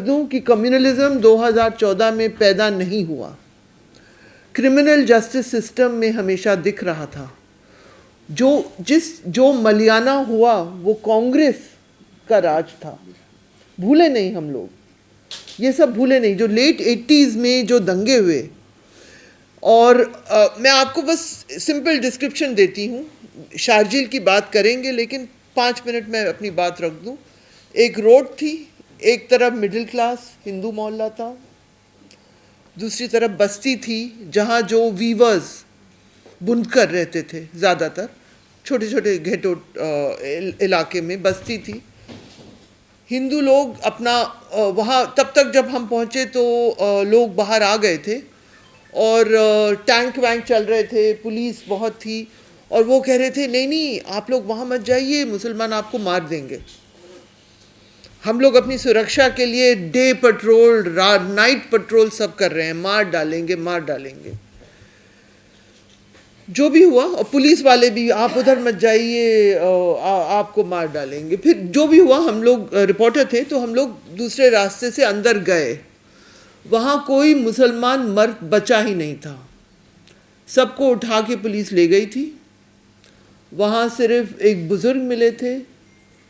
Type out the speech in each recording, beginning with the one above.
दूं कि कम्युनलिज्म 2014 में पैदा नहीं हुआ, क्रिमिनल जस्टिस सिस्टम में हमेशा दिख रहा था। जो मलियाना हुआ वो कांग्रेस का राज था, भूले नहीं हम लोग, ये सब भूले नहीं। जो लेट 80s में जो दंगे हुए, और मैं आपको बस सिंपल डिस्क्रिप्शन देती हूँ, शारजील की बात करेंगे लेकिन 5 मिनट में अपनी बात रख दूँ। एक रोड थी, एक तरफ मिडिल क्लास हिंदू मोहल्ला था, दूसरी तरफ बस्ती थी जहाँ जो वीवर्स बुनकर रहते थे, ज़्यादातर छोटे छोटे घेटो इलाके में बस्ती थी। हिंदू लोग अपना वहाँ तब तक जब हम पहुँचे तो लोग बाहर आ गए थे और टैंक वैंक चल रहे थे, पुलिस बहुत थी, और वो कह रहे थे नहीं नहीं आप लोग वहाँ मत जाइए, मुसलमान आपको मार देंगे। हम लोग अपनी सुरक्षा के लिए डे पेट्रोल, नाइट पेट्रोल सब कर रहे हैं, मार डालेंगे मार डालेंगे। जो भी हुआ, और पुलिस वाले भी आप उधर मत जाइए, आपको मार डालेंगे। फिर जो भी हुआ, हम लोग रिपोर्टर थे तो हम लोग दूसरे रास्ते से अंदर गए। वहाँ कोई मुसलमान मर्द बचा ही नहीं था, सबको उठा के पुलिस ले गई थी। वहाँ सिर्फ एक बुज़ुर्ग मिले थे,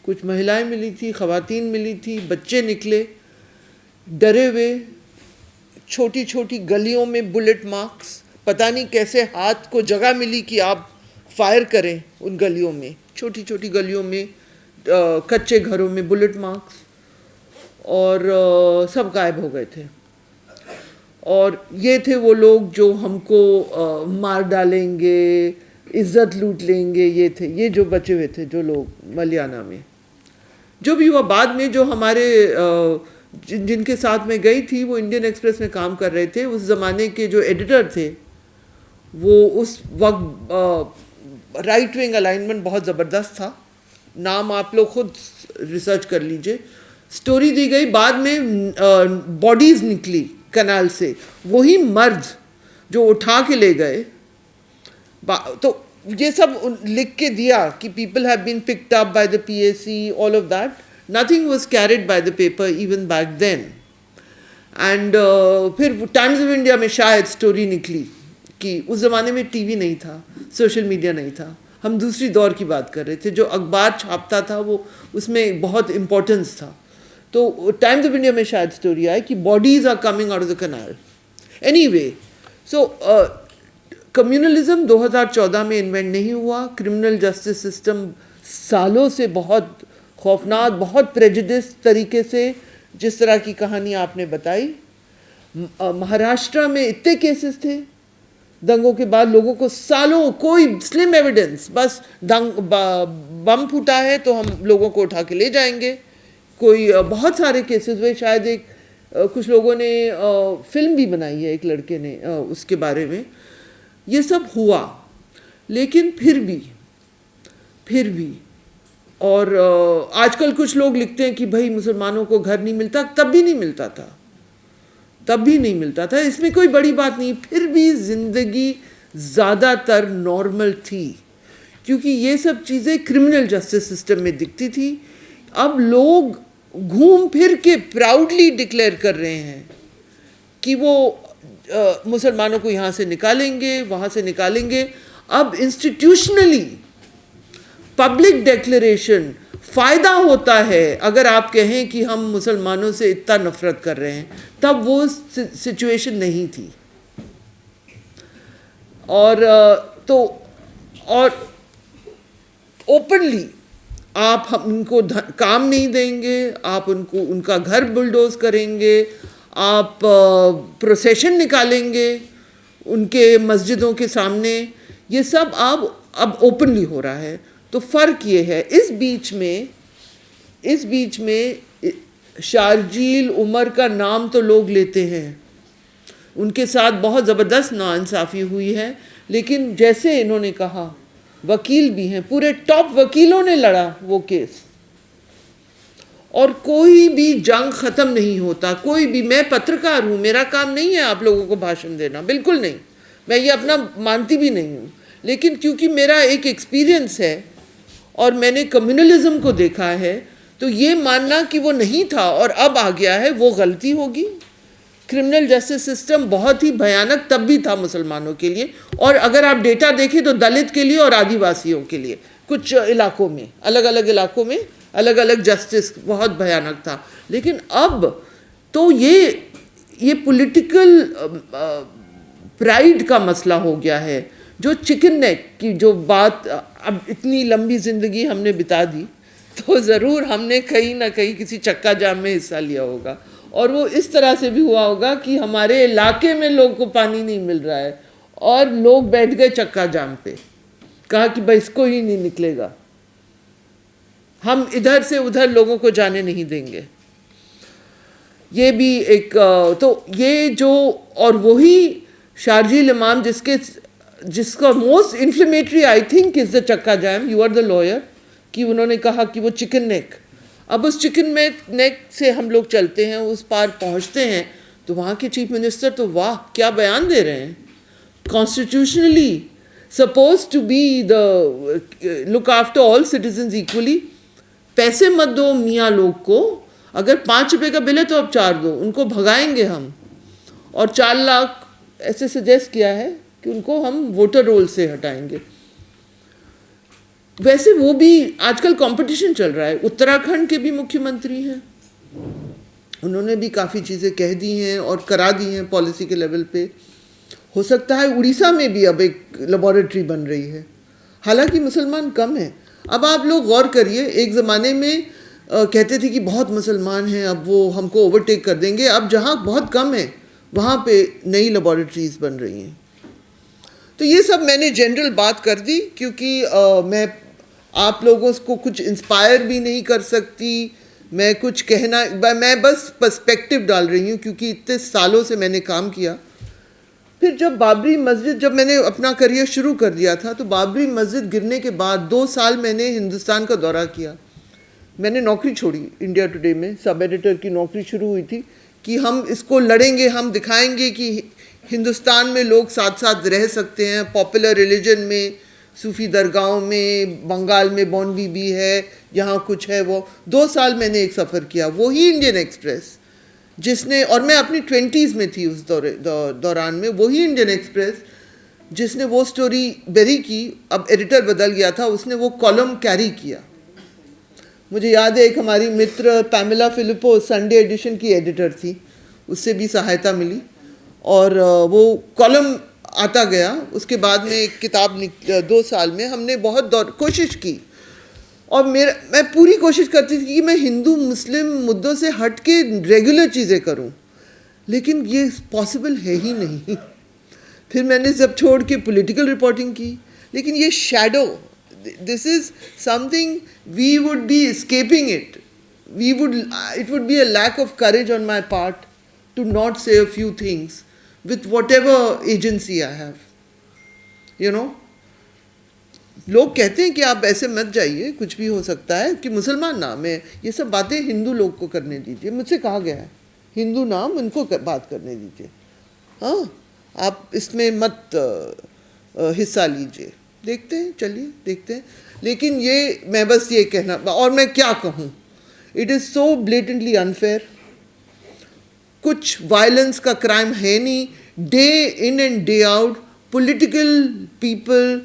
कुछ महिलाएं मिली थी, ख़वातीन मिली थी, बच्चे निकले डरे हुए। छोटी छोटी गलियों में बुलेट मार्क्स, पता नहीं कैसे हाथ को जगह मिली कि आप फायर करें उन गलियों में, छोटी छोटी गलियों में, कच्चे घरों में बुलेट मार्क्स, और सब गायब हो गए थे। और ये थे वो लोग जो हमको मार डालेंगे, इज़्ज़त लूट लेंगे, ये थे, ये जो बचे हुए थे जो लोग मलियाना में। जो भी हुआ बाद में, जो हमारे जिनके साथ में गई थी वो इंडियन एक्सप्रेस में काम कर रहे थे। उस ज़माने के जो एडिटर थे वो उस वक्त राइट विंग अलाइनमेंट बहुत ज़बरदस्त था, नाम आप लोग खुद रिसर्च कर लीजिए। स्टोरी दी गई, बाद में बॉडीज़ निकली कनाल से, वही मर्द जो उठा के ले गए। तो ये सब लिख के दिया कि people have been picked up by the PAC, all of that, nothing was carried by the paper even back then. And फिर टाइम्स ऑफ इंडिया में शायद स्टोरी निकली कि उस ज़माने में टीवी नहीं था, सोशल मीडिया नहीं था, हम दूसरी दौर की बात कर रहे थे। जो अखबार छापता था वो, उसमें बहुत इम्पोर्टेंस था। तो टाइम्स ऑफ इंडिया में शायद स्टोरी आई कि bodies are coming out of the canal. Anyway, so communalism 2014 में इन्वेंट नहीं हुआ। क्रिमिनल जस्टिस सिस्टम सालों से बहुत खौफनाक, बहुत प्रेजुडिस तरीके से, जिस तरह की कहानी आपने बताई, महाराष्ट्र में इतने केसेस थे दंगों के बाद, लोगों को सालों कोई स्लिम एविडेंस, बस बम फूटा है तो हम लोगों को उठा के ले जाएंगे। कोई बहुत सारे केसेस हुए, शायद एक कुछ लोगों ने फिल्म भी बनाई है, एक लड़के ने उसके बारे में। ये सब हुआ, लेकिन फिर भी और आजकल कुछ लोग लिखते हैं कि भाई मुसलमानों को घर नहीं मिलता, तब भी नहीं मिलता था, इसमें कोई बड़ी बात नहीं। फिर भी ज़िंदगी ज़्यादातर नॉर्मल थी, क्योंकि ये सब चीज़ें क्रिमिनल जस्टिस सिस्टम में दिखती थी। अब लोग घूम फिर के प्राउडली डिक्लेयर कर रहे हैं कि वो मुसलमानों को यहाँ से निकालेंगे, वहाँ से निकालेंगे। अब इंस्टीट्यूशनली पब्लिक डिक्लेरेशन फ़ायदा होता है। अगर आप कहें कि हम मुसलमानों से इतना नफ़रत कर रहे हैं, तब वो सिचुएशन नहीं थी। और ओपनली आप उनको काम नहीं देंगे, आप उनका घर बुलडोज करेंगे, आप प्रोसेशन निकालेंगे उनके मस्जिदों के सामने, ये सब अब ओपनली हो रहा है। तो फ़र्क ये है, इस बीच में शारजील उमर का नाम तो लोग लेते हैं, उनके साथ बहुत ज़बरदस्त नाइंसाफ़ी हुई है, लेकिन जैसे इन्होंने कहा, वकील भी हैं, पूरे टॉप वकीलों ने लड़ा वो केस, और कोई भी जंग ख़त्म नहीं होता। कोई भी, मैं पत्रकार हूँ, मेरा काम नहीं है आप लोगों को भाषण देना, बिल्कुल नहीं, मैं ये अपना मानती भी नहीं हूँ, लेकिन क्योंकि मेरा एक एक्सपीरियंस है और मैंने कम्युनलिज्म को देखा है, तो ये मानना कि वो नहीं था और अब आ गया है, वो गलती होगी। क्रिमिनल जस्टिस सिस्टम बहुत ही भयानक तब भी था मुसलमानों के लिए, और अगर आप डेटा देखें तो दलित के लिए और आदिवासियों के लिए कुछ इलाकों में, अलग अलग इलाकों में अलग अलग जस्टिस बहुत भयानक था। लेकिन अब तो ये पॉलिटिकल प्राइड का मसला हो गया है। जो चिकन नेक की जो बात, अब इतनी लंबी ज़िंदगी हमने बिता दी तो ज़रूर हमने कहीं ना कहीं किसी चक्का जाम में हिस्सा लिया होगा, और वो इस तरह से भी हुआ होगा कि हमारे इलाके में लोगों को पानी नहीं मिल रहा है और लोग बैठ गए चक्का जाम पे, कहा कि भाई इसको ही नहीं निकलेगा, हम इधर से उधर लोगों को जाने नहीं देंगे। ये भी एक तो ये जो, और वही शारजील इमाम जिसका most inflammatory I think is the चक्का जाम, यू आर द लॉयर, कि उन्होंने कहा कि वो चिकन नेक, अब उस चिकन नेक से हम लोग चलते हैं, उस पार पहुंचते हैं तो वहाँ के चीफ मिनिस्टर तो वाह क्या बयान दे रहे हैं, constitutionally suppose to be the look after all citizens equally. पैसे मत दो मियाँ लोग को, अगर 5 रुपये का बिल है तो अब 4 दो, उनको भगाएंगे हम, और 4 लाख ऐसे सजेस्ट किया है कि उनको हम वोटर रोल से हटाएंगे। वैसे वो भी आजकल कंपटीशन चल रहा है, उत्तराखंड के भी मुख्यमंत्री हैं, उन्होंने भी काफ़ी चीज़ें कह दी हैं और करा दी हैं पॉलिसी के लेवल पे। हो सकता है उड़ीसा में भी अब एक लेबॉरेटरी बन रही है, हालांकि मुसलमान कम हैं। अब आप लोग गौर करिए, एक ज़माने में कहते थे कि बहुत मुसलमान हैं, अब वो हमको ओवरटेक कर देंगे, अब जहाँ बहुत कम है वहाँ पे नई लेबॉरेटरीज़ बन रही हैं। तो ये सब मैंने जनरल बात कर दी, क्योंकि मैं आप लोगों को कुछ इंस्पायर भी नहीं कर सकती, मैं कुछ कहना, मैं बस पर्सपेक्टिव डाल रही हूँ, क्योंकि इतने सालों से मैंने काम किया। फिर जब बाबरी मस्जिद, जब मैंने अपना करियर शुरू कर दिया था, तो बाबरी मस्जिद गिरने के बाद 2 साल मैंने हिंदुस्तान का दौरा किया। मैंने नौकरी छोड़ी, इंडिया टुडे में सब एडिटर की नौकरी शुरू हुई थी कि हम इसको लड़ेंगे, हम दिखाएंगे कि हिंदुस्तान में लोग साथ साथ रह सकते हैं, पॉपुलर रिलीजन में, सूफ़ी दरगाहों में, बंगाल में बॉन बीबी है, यहाँ कुछ है वो। 2 साल मैंने एक सफ़र किया, वही इंडियन एक्सप्रेस जिसने, और मैं अपनी 20s में थी उस दौरान में, वही इंडियन एक्सप्रेस जिसने वो स्टोरी बेरी की, अब एडिटर बदल गया था, उसने वो कॉलम कैरी किया। मुझे याद है एक हमारी मित्र पैमेला फिलिपो संडे एडिशन की एडिटर थी, उससे भी सहायता मिली, और वो कॉलम आता गया। उसके बाद में एक किताब 2 साल में हमने बहुत कोशिश की, और मैं पूरी कोशिश करती थी कि मैं हिंदू मुस्लिम मुद्दों से हट के रेगुलर चीज़ें करूं, लेकिन ये पॉसिबल है ही नहीं। फिर मैंने जब छोड़ के पॉलिटिकल रिपोर्टिंग की, लेकिन ये shadow, this is something we would be escaping it. It would be a lack of courage on my part to not say a few things with whatever agency I have. You know, लोग कहते हैं कि आप ऐसे मत जाइए, कुछ भी हो सकता है, कि मुसलमान नाम है, ये सब बातें हिंदू लोग को करने दीजिए। मुझसे कहा गया है हिंदू नाम उनको बात करने दीजिए, हाँ आप इसमें मत हिस्सा लीजिए। देखते हैं, चलिए देखते हैं। लेकिन ये मैं बस ये कहना, और मैं क्या कहूँ, it is so blatantly unfair. कुछ वायलेंस का क्राइम है नहीं, day in and day out political people,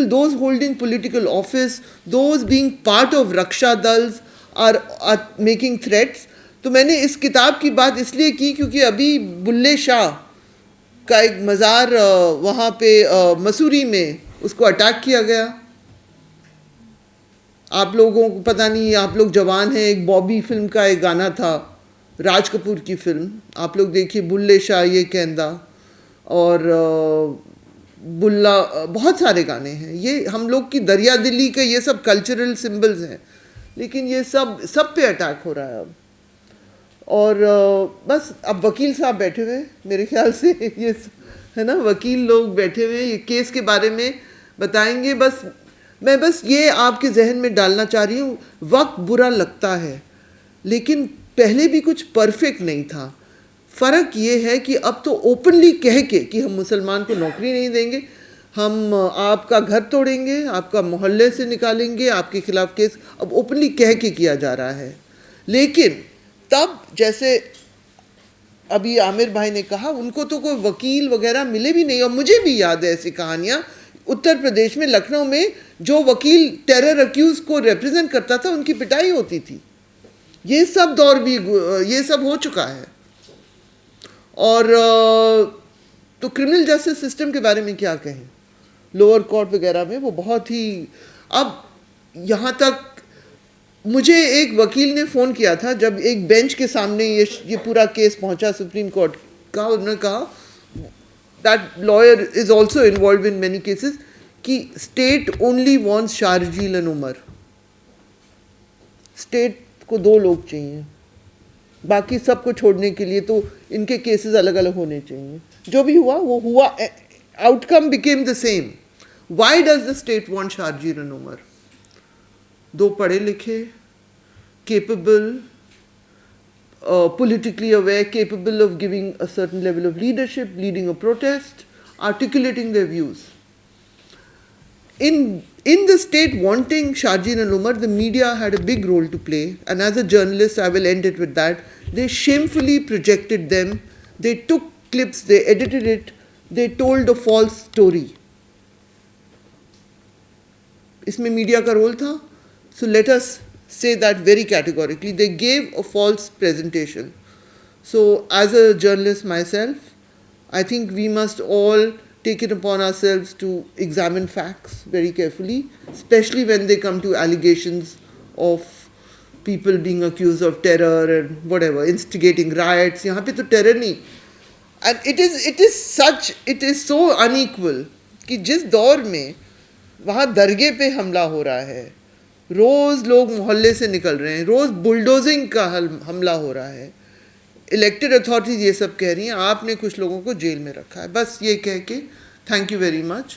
those holding political office, those being part of रक्षा दल्स are making threats। तो मैंने इस किताब की बात इसलिए की क्योंकि अभी बुल्ले शाह का एक मज़ार वहाँ पे मसूरी में उसको अटैक किया गया। आप लोगों को पता नहीं, आप लोग जवान हैं, एक बॉबी फिल्म का एक गाना था, राज कपूर की फिल्म, आप लोग देखिए, बुल्ले शाह ये कहंदा, और बुल्ला, बहुत सारे गाने हैं। ये हम लोग की दरिया दिली के ये सब कल्चरल सिंबल्स हैं, लेकिन ये सब पे अटैक हो रहा है अब। और बस अब वकील साहब बैठे हुए मेरे ख्याल से, ये है ना, वकील लोग बैठे हुए ये केस के बारे में बताएंगे। मैं बस ये आपके जहन में डालना चाह रही हूँ, वक्त बुरा लगता है, लेकिन पहले भी कुछ परफेक्ट नहीं था। फ़र्क ये है कि अब तो ओपनली कह के कि हम मुसलमान को नौकरी नहीं देंगे, हम आपका घर तोड़ेंगे, आपका मोहल्ले से निकालेंगे, आपके खिलाफ केस अब ओपनली कह के किया जा रहा है। लेकिन तब जैसे अभी आमिर भाई ने कहा, उनको तो कोई वकील वगैरह मिले भी नहीं। और मुझे भी याद है ऐसी कहानियाँ, उत्तर प्रदेश में लखनऊ में जो वकील टेरर अक्यूज को रिप्रेजेंट करता था उनकी पिटाई होती थी। ये सब दौर भी, ये सब हो चुका है। और तो क्रिमिनल जस्टिस सिस्टम के बारे में क्या कहें, लोअर कोर्ट वगैरह में वो बहुत ही, अब यहाँ तक मुझे एक वकील ने फ़ोन किया था जब एक बेंच के सामने ये पूरा केस पहुंचा सुप्रीम कोर्ट का। उन्होंने कहा, that lawyer is also involve in many cases, कि state only wants Sharjeel and Umar. State को 2 लोग चाहिए, बाकी सबको छोड़ने के लिए तो इनके केसेस अलग अलग होने चाहिए। जो भी हुआ वो हुआ, outcome became the same. Why does the state want Sharjeel and Umar? 2 पढ़े लिखे, capable, politically aware, capable of giving a certain level of leadership, leading a protest, articulating their views. In the state wanting Sharjeel and Umar, the media had a big role to play, and as a journalist, I will end it with that. They shamefully projected them. They took clips, they edited it, they told a false story. इसमें media का role था. So let us say that very categorically. They gave a false presentation. So as a journalist myself, I think we must all take it upon ourselves to examine facts very carefully, especially when they come to allegations of people being accused of terror and whatever, instigating riots. यहाँ पे तो terror नहीं. And it is so unequal कि जिस दौर में वहाँ दरगाह पे हमला हो रहा है, रोज़ लोग मोहल्ले से निकल रहे हैं, रोज़ बुलडोजिंग का हमला हो रहा है, इलेक्टेड अथॉरिटीज़ ये सब कह रही हैं, आपने कुछ लोगों को जेल में रखा है। बस ये कह के थैंक यू वेरी मच।